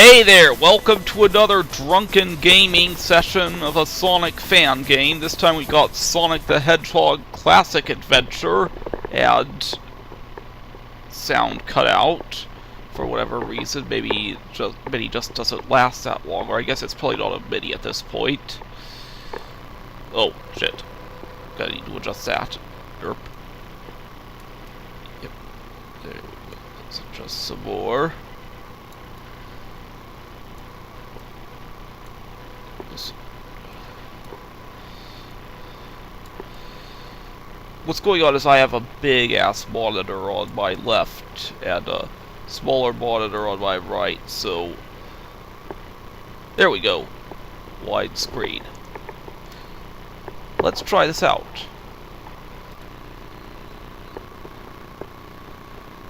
Hey there! Welcome to another Drunken gaming session of a Sonic fan game. This time we got Sonic the Hedgehog Classic Adventure, and sound cut out for whatever reason. Maybe MIDI just doesn't last that long, or I guess it's probably not a MIDI at this point. Oh, shit. Gotta need to adjust that. Derp. Yep. There we go. Let's adjust some more. What's going on is I have a big ass monitor on my left and a smaller monitor on my right, so there we go. Widescreen. Let's try this out.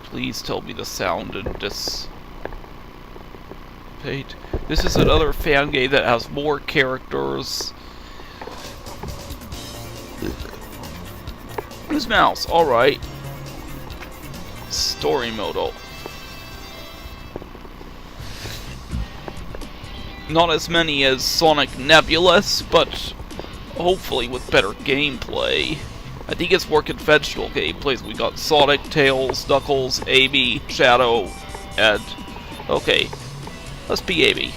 Please tell me the sound didn't dissipate. This is another fan game that has more characters. Who's mouse? Alright. Story mode. Not as many as Sonic Nebulous, but hopefully with better gameplay. I think it's more conventional gameplays. We got Sonic, Tails, Knuckles, Amy, Shadow, and... okay, let's be Amy.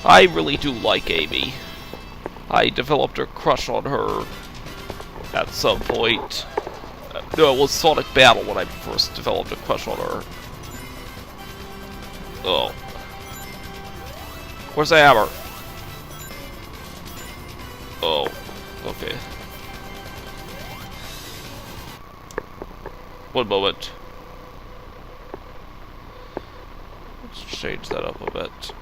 I really do like Amy. I developed a crush on her at some point. No, it was Sonic Battle when I first developed a crush on her. Oh. Where's the hammer? Oh, okay. One moment. Let's change that up a bit.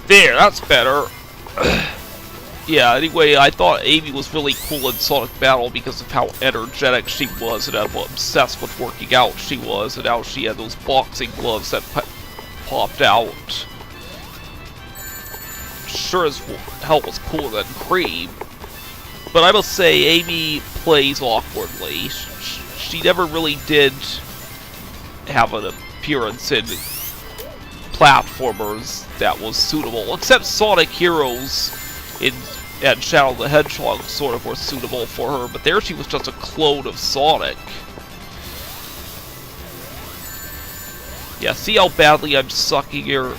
There, that's better. Yeah, anyway, I thought Amy was really cool in Sonic Battle because of how energetic she was and how obsessed with working out she was, and how she had those boxing gloves that popped out. Sure as hell was cooler than Cream. But I must say, Amy plays awkwardly. She never really did have an appearance in platformers that was suitable, except Sonic Heroes and Shadow the Hedgehog sort of were suitable for her, but there she was just a clone of Sonic. Yeah, see how badly I'm sucking here?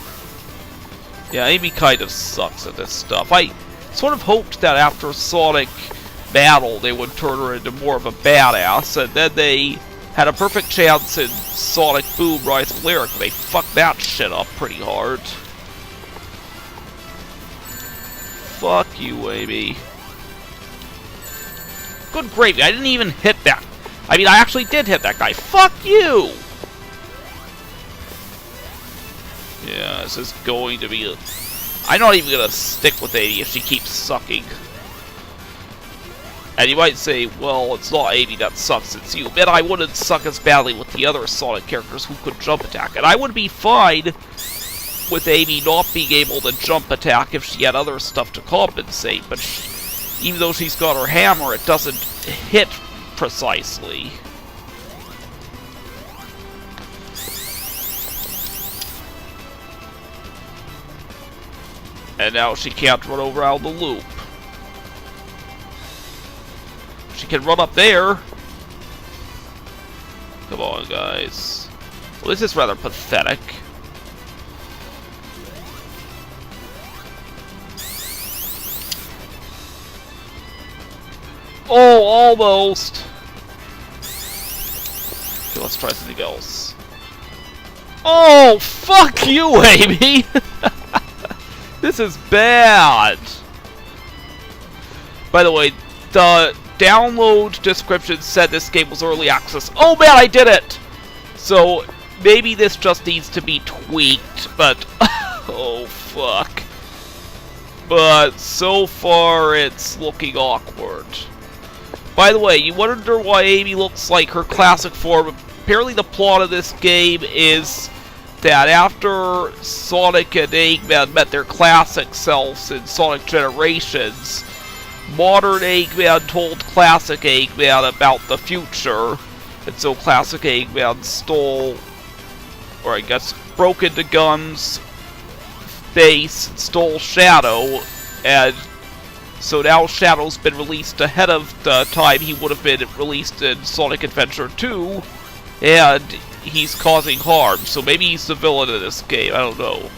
Yeah, Amy kind of sucks at this stuff. I sort of hoped that after Sonic Battle they would turn her into more of a badass, and then they had a perfect chance in Sonic Boom Rise of Lyric. They fucked that shit up pretty hard. Fuck you, Amy. Good gravy, I didn't even hit that. I mean, I actually did hit that guy. Fuck you! Yeah, this is going to be... I'm not even gonna stick with Amy if she keeps sucking. And you might say, well, it's not Amy that sucks, it's you. But I wouldn't suck as badly with the other Sonic characters who could jump attack. And I would be fine with Amy not being able to jump attack if she had other stuff to compensate. But even though she's got her hammer, it doesn't hit precisely. And now she can't run around the loop. She can run up there. Come on, guys. Well, this is rather pathetic. Oh, almost. Okay, let's try something else. Oh, fuck you, Amy! This is bad! By the way, the download description said this game was early access. Oh man, I did it! So, maybe this just needs to be tweaked, but... oh, fuck. But, so far, it's looking awkward. By the way, you wonder why Amy looks like her classic form. Apparently the plot of this game is that after Sonic and Eggman met their classic selves in Sonic Generations, modern Eggman told classic Eggman about the future, and so classic Eggman stole, or I guess broke into Gun's base and stole Shadow, and so now Shadow's been released ahead of the time he would have been released in Sonic Adventure 2, and he's causing harm, so maybe he's the villain of this game, I don't know.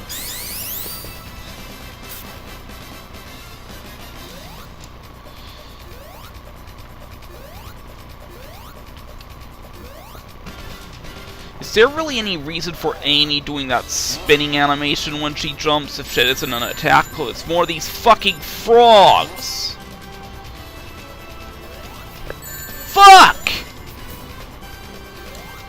Is there really any reason for Amy doing that spinning animation when she jumps if shit isn't an attack? Because it's more of these fucking frogs! Fuck!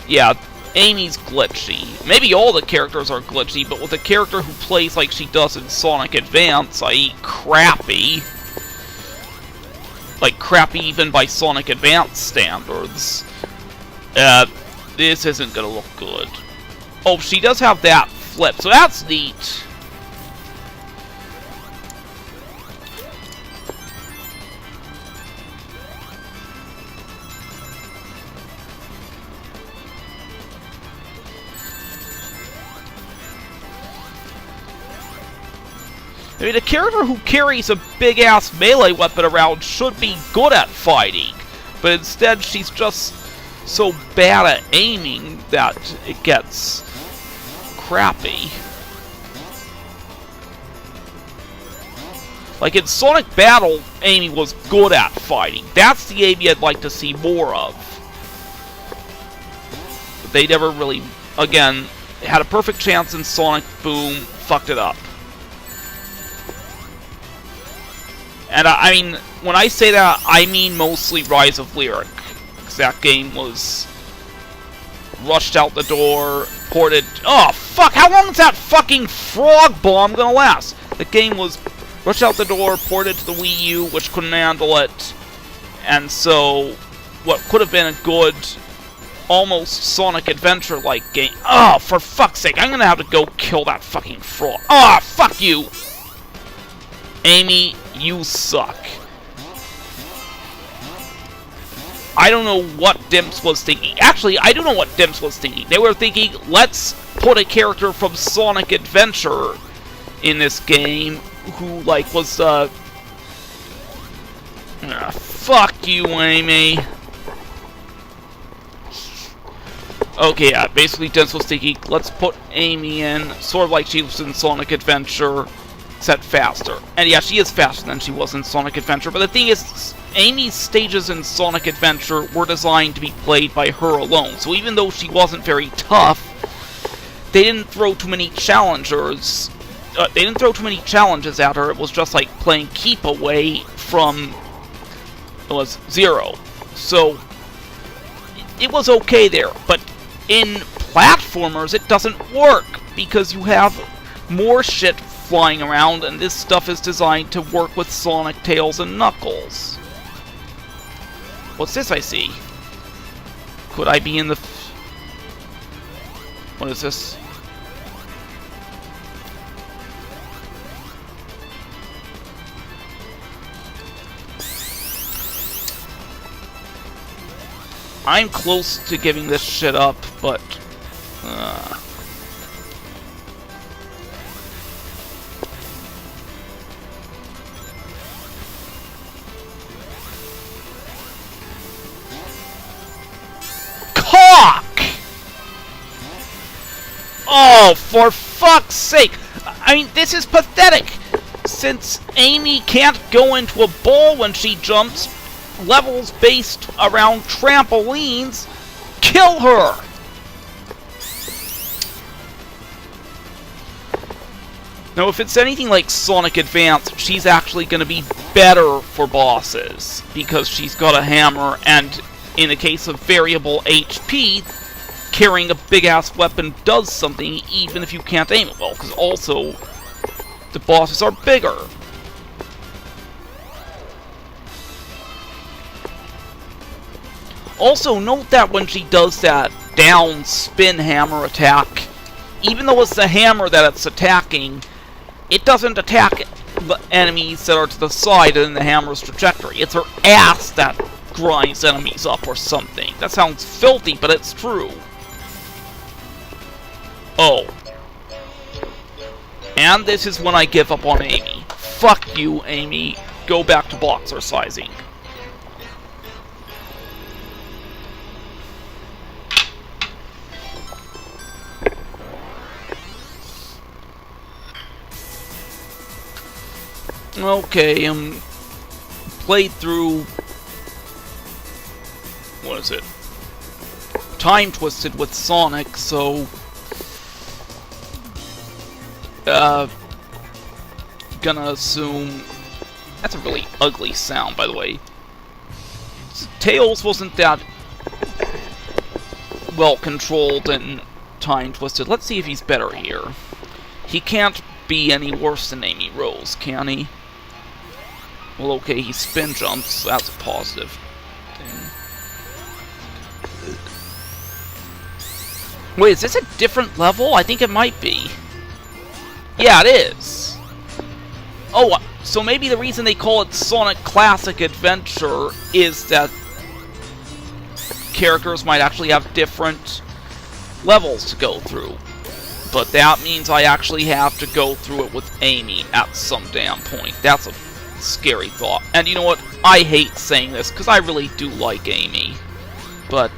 Yeah, Amy's glitchy. Maybe all the characters are glitchy, but with a character who plays like she does in Sonic Advance, i.e. crappy. Like, crappy even by Sonic Advance standards. This isn't gonna look good. Oh, she does have that flip, so that's neat. I mean, a character who carries a big-ass melee weapon around should be good at fighting, but instead she's just so bad at aiming that it gets crappy. Like in Sonic Battle, Amy was good at fighting. That's the Amy I'd like to see more of. But they never really, again, had a perfect chance in Sonic Boom, fucked it up. And I mean, when I say that, I mean mostly Rise of Lyric. That game was rushed out the door, ported... Oh, fuck! How long is that fucking frog bomb gonna last? The game was rushed out the door, ported to the Wii U, which couldn't handle it, and so what could have been a good, almost Sonic Adventure-like game... Oh, for fuck's sake, I'm gonna have to go kill that fucking frog. Oh, fuck you! Amy, you suck. I don't know what Dimps was thinking. Actually, I do know what Dimps was thinking. They were thinking, let's put a character from Sonic Adventure in this game who, like, was, fuck you, Amy. Okay, yeah, basically Dimps was thinking, let's put Amy in, sort of like she was in Sonic Adventure, except faster. And yeah, she is faster than she was in Sonic Adventure, but the thing is, Amy's stages in Sonic Adventure were designed to be played by her alone, so even though she wasn't very tough, they didn't throw too many challengers. They didn't throw too many challenges at her. It was just like playing keep away from Zero. So it was okay there, but in platformers it doesn't work because you have more shit flying around, and this stuff is designed to work with Sonic, Tails, and Knuckles. What's this I see? Could I be in the... What is this? I'm close to giving this shit up, but... Oh, for fuck's sake! I mean, this is pathetic! Since Amy can't go into a ball when she jumps, levels based around trampolines, kill her! Now, if it's anything like Sonic Advance, she's actually gonna be better for bosses, because she's got a hammer, and in a case of variable HP, carrying a big-ass weapon does something even if you can't aim it well, because also the bosses are bigger. Also, note that when she does that down spin hammer attack, even though it's the hammer that it's attacking, it doesn't attack the enemies that are to the side in the hammer's trajectory. It's her ass that grinds enemies up or something. That sounds filthy, but it's true. Oh. And this is when I give up on Amy. Fuck you, Amy. Go back to boxercising. Okay, played through... what is it? Time Twisted with Sonic, so... gonna assume... That's a really ugly sound, by the way. Tails wasn't that well controlled in Time Twisted. Let's see if he's better here. He can't be any worse than Amy Rose, can he? Well, okay, he spin jumps, so that's a positive thing. Wait, is this a different level? I think it might be. Yeah, it is. Oh, so maybe the reason they call it Sonic Classic Adventure is that characters might actually have different levels to go through. But that means I actually have to go through it with Amy at some damn point. That's a scary thought. And you know what? I hate saying this, because I really do like Amy. But...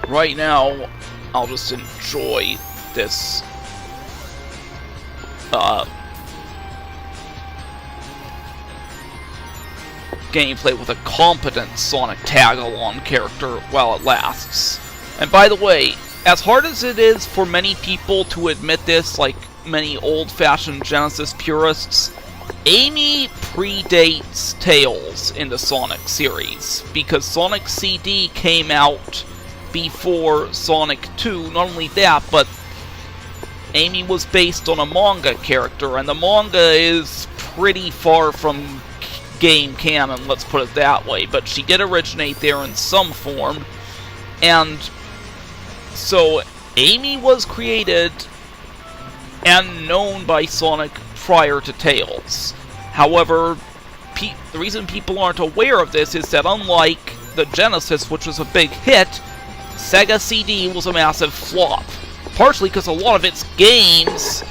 right now, I'll just enjoy this... gameplay with a competent Sonic tag-along character while it lasts. And by the way, as hard as it is for many people to admit this, like many old-fashioned Genesis purists, Amy predates Tails in the Sonic series, because Sonic CD came out before Sonic 2. Not only that, but Amy was based on a manga character, and the manga is pretty far from game canon, let's put it that way, but she did originate there in some form, and so Amy was created and known by Sonic prior to Tails. However, the reason people aren't aware of this is that unlike the Genesis, which was a big hit, Sega CD was a massive flop, partially because a lot of its games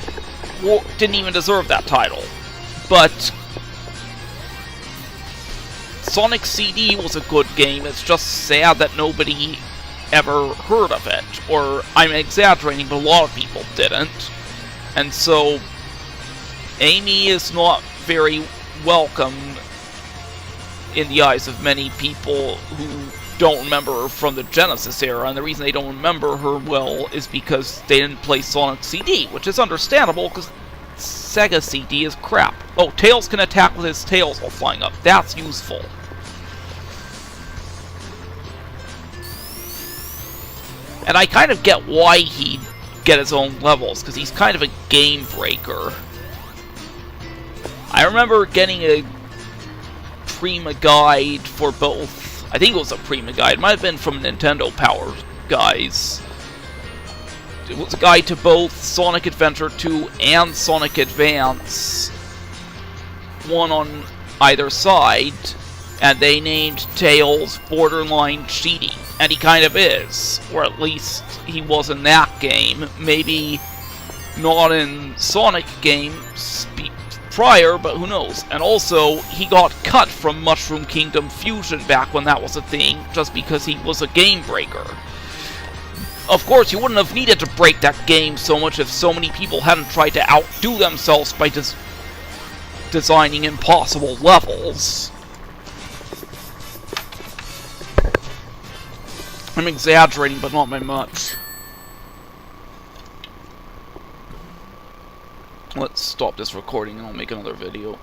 didn't even deserve that title, but Sonic CD was a good game. It's just sad that nobody ever heard of it. Or, I'm exaggerating, but a lot of people didn't. And so, Amy is not very welcome in the eyes of many people who don't remember her from the Genesis era. And the reason they don't remember her well is because they didn't play Sonic CD, which is understandable, because Sega CD is crap. Oh, Tails can attack with his tails while flying up. That's useful. And I kind of get why he'd get his own levels, because he's kind of a game breaker. I remember getting a Prima guide for both. I think it was a Prima guide. It might have been from Nintendo Power guys. It was a guide to both Sonic Adventure 2 and Sonic Advance. One on either side. And they named Tails borderline cheating. And he kind of is. Or at least he was in that game. Maybe not in Sonic games prior, but who knows. And also, he got cut from Mushroom Kingdom Fusion back when that was a thing, just because he was a game breaker. Of course, you wouldn't have needed to break that game so much if so many people hadn't tried to outdo themselves by designing impossible levels. I'm exaggerating, but not by much. Let's stop this recording and I'll make another video.